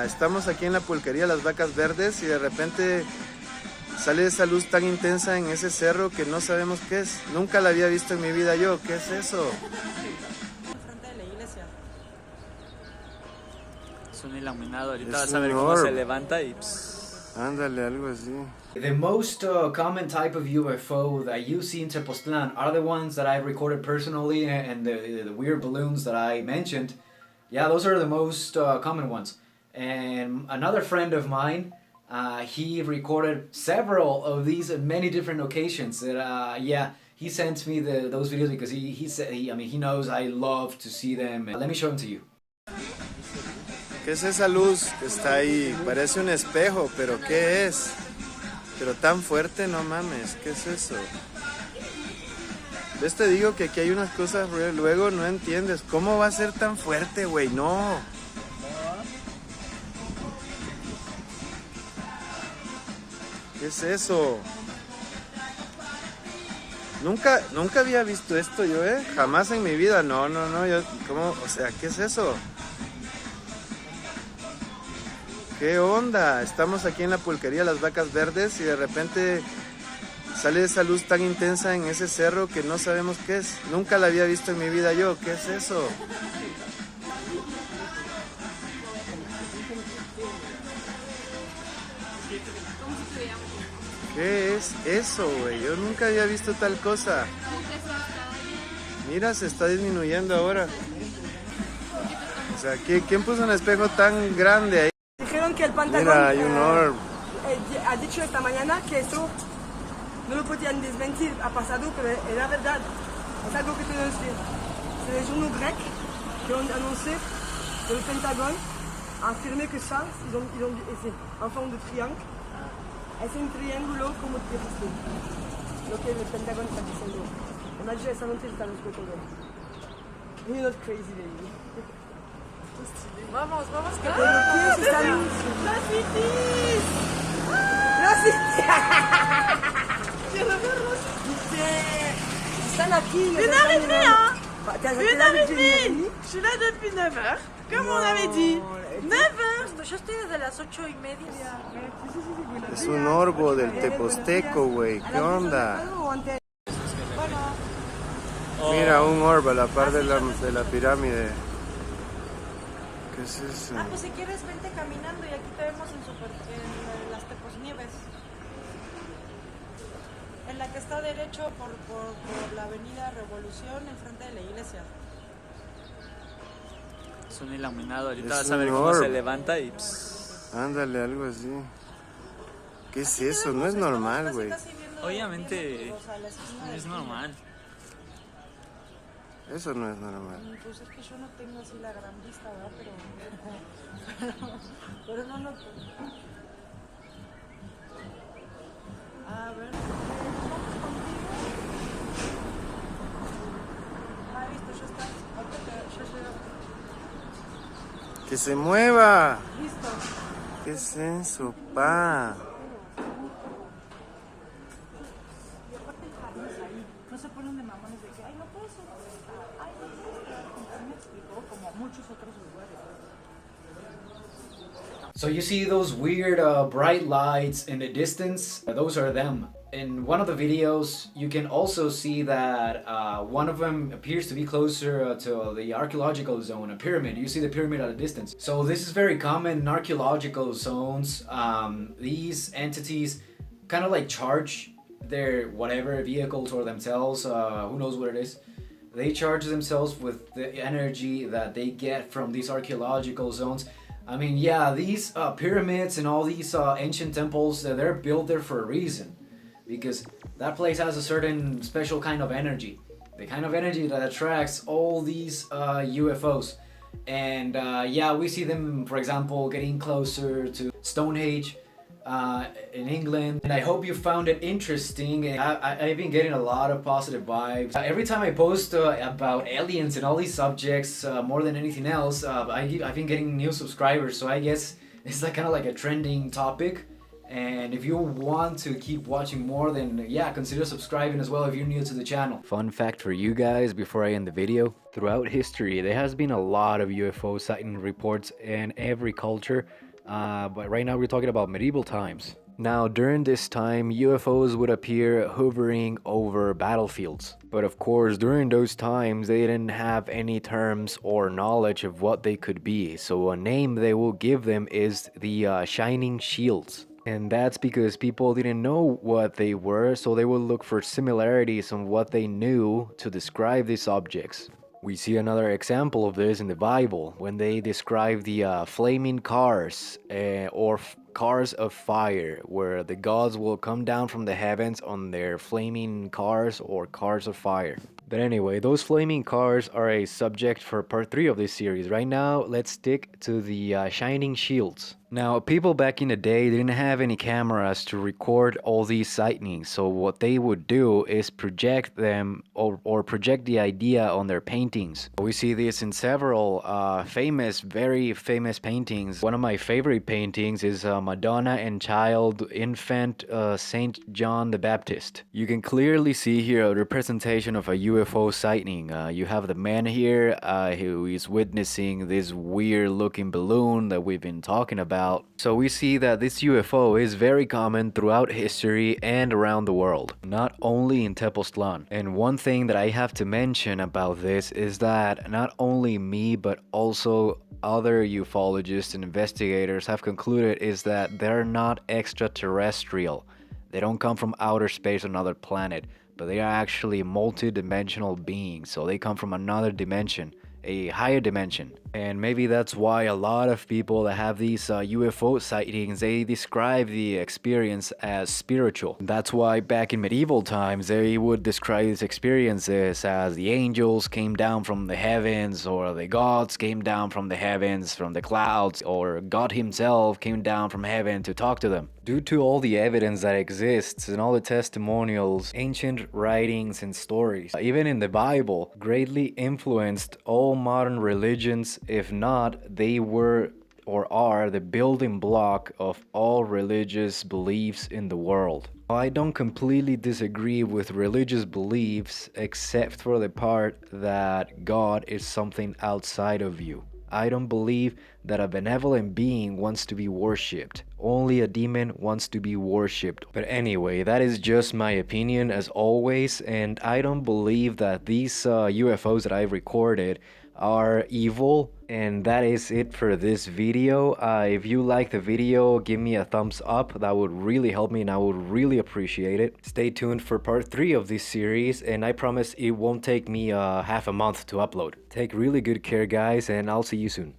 Estamos aquí en la pulquería Las Vacas Verdes y de repente sale esa luz tan intensa en ese cerro que no sabemos qué es. Nunca la había visto en mi vida yo. ¿Qué es eso? Enfrente de la iglesia. Es un iluminado, ahorita vas Es a ver un cómo se orb. levanta y... Ándale, algo así. The most common type of UFO that you see in Tepoztlan are the ones that I recorded personally, and the weird balloons that I mentioned. Yeah, those are the most common ones. And another friend of mine, he recorded several of these at many different occasions. That yeah, he sent me those videos because he said he knows I love to see them. Let me show them to you. ¿Qué es esa luz que está ahí? Parece un espejo, pero ¿qué es? Pero tan fuerte, no mames, ¿qué es eso? ¿Ves? Te digo que aquí hay unas cosas, luego no entiendes. ¿Cómo va a ser tan fuerte, güey? No. ¿Qué es eso? Nunca había visto esto yo, Jamás en mi vida, no, yo, ¿cómo? O sea, ¿qué es eso? ¿Qué onda? Estamos aquí en la pulquería Las Vacas Verdes y de repente sale esa luz tan intensa en ese cerro que no sabemos qué es. Nunca la había visto en mi vida yo. ¿Qué es eso? ¿Qué es eso, güey? Yo nunca había visto tal cosa. Mira, se está disminuyendo ahora. O sea, ¿quién puso un espejo tan grande ahí? Dijeron que el Pentágono Mira, hay un orb. ha dicho esta mañana que eso no lo podían desmentir, ha pasado, pero era verdad. Es algo que tenemos que... C'est les journaux grecs qui ont annoncé que le Pentagone a afirmé que ça, c'est en forme de triangle, es un triángulo como dijiste, lo que el Pentágono está diciendo. Me ha dicho esa noche está los todo. You're not crazy, baby. Vamos, que ¡Las cities! Están aquí. Une heure et demie, hein. Une heure et demie. Je suis là depuis 9h, comme on avait dit. 9h. Yo estoy desde las 8:30. Es un orbo del Teposteco, güey. ¿Qué onda? Mira, un orbo a la par de la pirámide. ¿Qué es eso? Ah, pues si quieres vente caminando y aquí te vemos en las Teposnieves. En la que está derecho por la avenida Revolución, enfrente de la iglesia. Es un iluminado, ahorita Es vas a ver un cómo se orb. levanta y... Ándale, algo así. ¿Qué es eso? No es normal, güey. Obviamente no es normal. Eso no es normal. Pues es que yo no tengo así la gran vista, ¿verdad? Pero no. A ver. Ah, listo, ya está. Ya. ¡Que se mueva! Listo. ¿Qué es eso, pa? Y aparte el jardín es ahí. No se ponen de mamones de que, ay, no puedo subir. Ay, no puedo estar. Me explicó, como muchos otros lugares. So you see those weird bright lights in the distance? Those are them. In one of the videos, you can also see that one of them appears to be closer to the archaeological zone, a pyramid. You see the pyramid at a distance. So this is very common in archaeological zones. These entities kind of like charge their whatever vehicles or themselves, who knows what it is. They charge themselves with the energy that they get from these archaeological zones. I mean, yeah, these pyramids and all these ancient temples, they're built there for a reason. Because that place has a certain special kind of energy. The kind of energy that attracts all these UFOs. And yeah, we see them, for example, getting closer to Stonehenge in England. And I hope you found it interesting. I've been getting a lot of positive vibes. Every time I post about aliens and all these subjects, more than anything else, I've been getting new subscribers. So I guess it's like kind of like a trending topic. And if you want to keep watching more, then yeah, consider subscribing as well if you're new to the channel. Fun fact for you guys before I end the video. Throughout history, there has been a lot of UFO sighting reports in every culture. But right now we're talking about medieval times. Now, during this time, UFOs would appear hovering over battlefields. But of course, during those times, they didn't have any terms or knowledge of what they could be. So a name they will give them is the Shining Shields. And that's because people didn't know what they were, so they would look for similarities on what they knew to describe these objects. We see another example of this in the Bible when they describe the flaming cars or cars of fire, where the gods will come down from the heavens on their flaming cars or cars of fire. But anyway, those flaming cars are a subject for part 3 of this series. Right now, let's stick to the shining shields. Now, people back in the day didn't have any cameras to record all these sightings, so what they would do is project them or project the idea on their paintings. We see this in several very famous paintings. One of my favorite paintings is Madonna and Child Infant Saint John the Baptist. You can clearly see here a representation of a UFO sighting. You have the man here who is witnessing this weird looking balloon that we've been talking about. So we see that this UFO is very common throughout history and around the world, not only in Tepoztlan. And one thing that I have to mention about this is that not only me but also other ufologists and investigators have concluded is that they're not extraterrestrial. They don't come from outer space or another planet, but they are actually multi-dimensional beings, so they come from another dimension, a higher dimension. And maybe that's why a lot of people that have these UFO sightings, they describe the experience as spiritual. That's why back in medieval times, they would describe these experiences as the angels came down from the heavens, or the gods came down from the heavens, from the clouds, or God himself came down from heaven to talk to them. Due to all the evidence that exists and all the testimonials, ancient writings and stories, even in the Bible, greatly influenced all modern religions. If not, they were or are the building block of all religious beliefs in the world. I don't completely disagree with religious beliefs except for the part that God is something outside of you. I don't believe that a benevolent being wants to be worshipped. Only a demon wants to be worshipped. But anyway, that is just my opinion as always, and I don't believe that these UFOs that I've recorded are evil. And that is it for this video. If you like the video, give me a thumbs up. That would really help me and I would really appreciate it. Stay tuned for part 3 of this series, and I promise it won't take me half a month to upload. Take really good care, guys, and I'll see you soon.